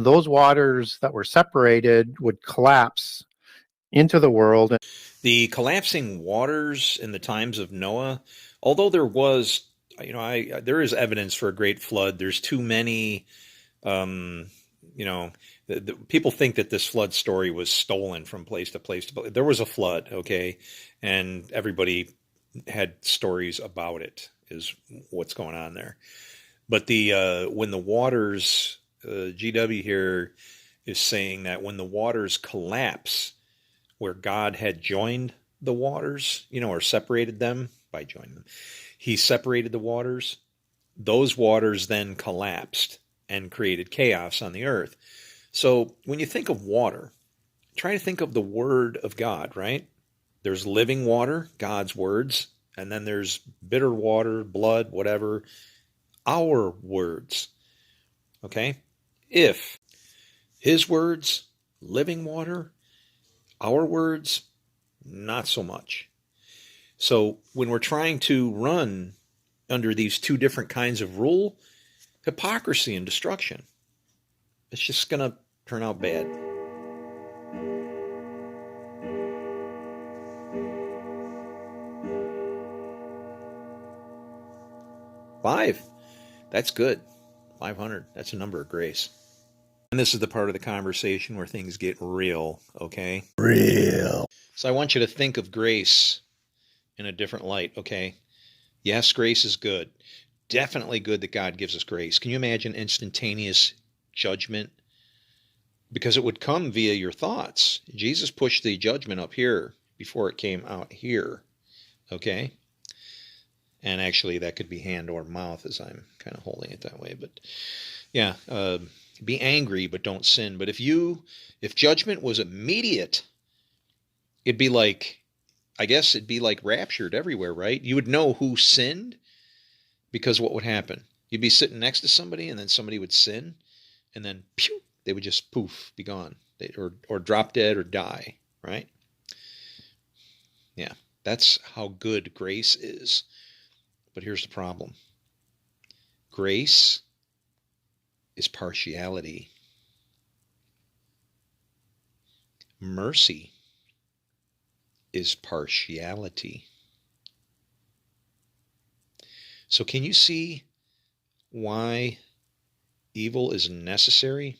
those waters that were separated would collapse into the world. The collapsing waters in the times of Noah, although there was, there is evidence for a great flood. There's too many, um, you know, the people think that this flood story was stolen from place to place. There was a flood, okay, and everybody had stories about it. Is what's going on there. But when the waters, GW here is saying that when the waters collapse, where God had joined the waters, or separated them by joining them, he separated the waters. Those waters then collapsed and created chaos on the earth. So when you think of water, try to think of the word of God, right? There's living water, God's words, and then there's bitter water, blood, whatever, our words. Okay? If his words, living water, our words, not so much. So when we're trying to run under these two different kinds of rule, hypocrisy and destruction, it's just going to turn out bad. Five. That's good. 500. That's a number of grace. And this is the part of the conversation where things get real, okay? Real. So I want you to think of grace in a different light, okay? Yes, grace is good. Definitely good that God gives us grace. Can you imagine instantaneous judgment? Because it would come via your thoughts. Jesus pushed the judgment up here before it came out here, okay? And actually that could be hand or mouth as I'm kind of holding it that way. But yeah, be angry, but don't sin. But if judgment was immediate, it'd be like, I guess it'd be like raptured everywhere, right? You would know who sinned, because what would happen? You'd be sitting next to somebody and then somebody would sin, and then pew, they would just poof, be gone. Or drop dead or die, right? Yeah, that's how good grace is. But here's the problem. Grace is partiality. Mercy is partiality. So can you see why evil is necessary?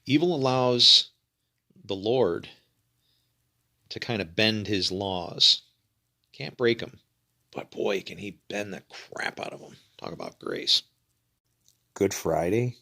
Evil allows the Lord to kind of bend his laws. Can't break them. But boy, can he bend the crap out of them. Talk about grace. Good Friday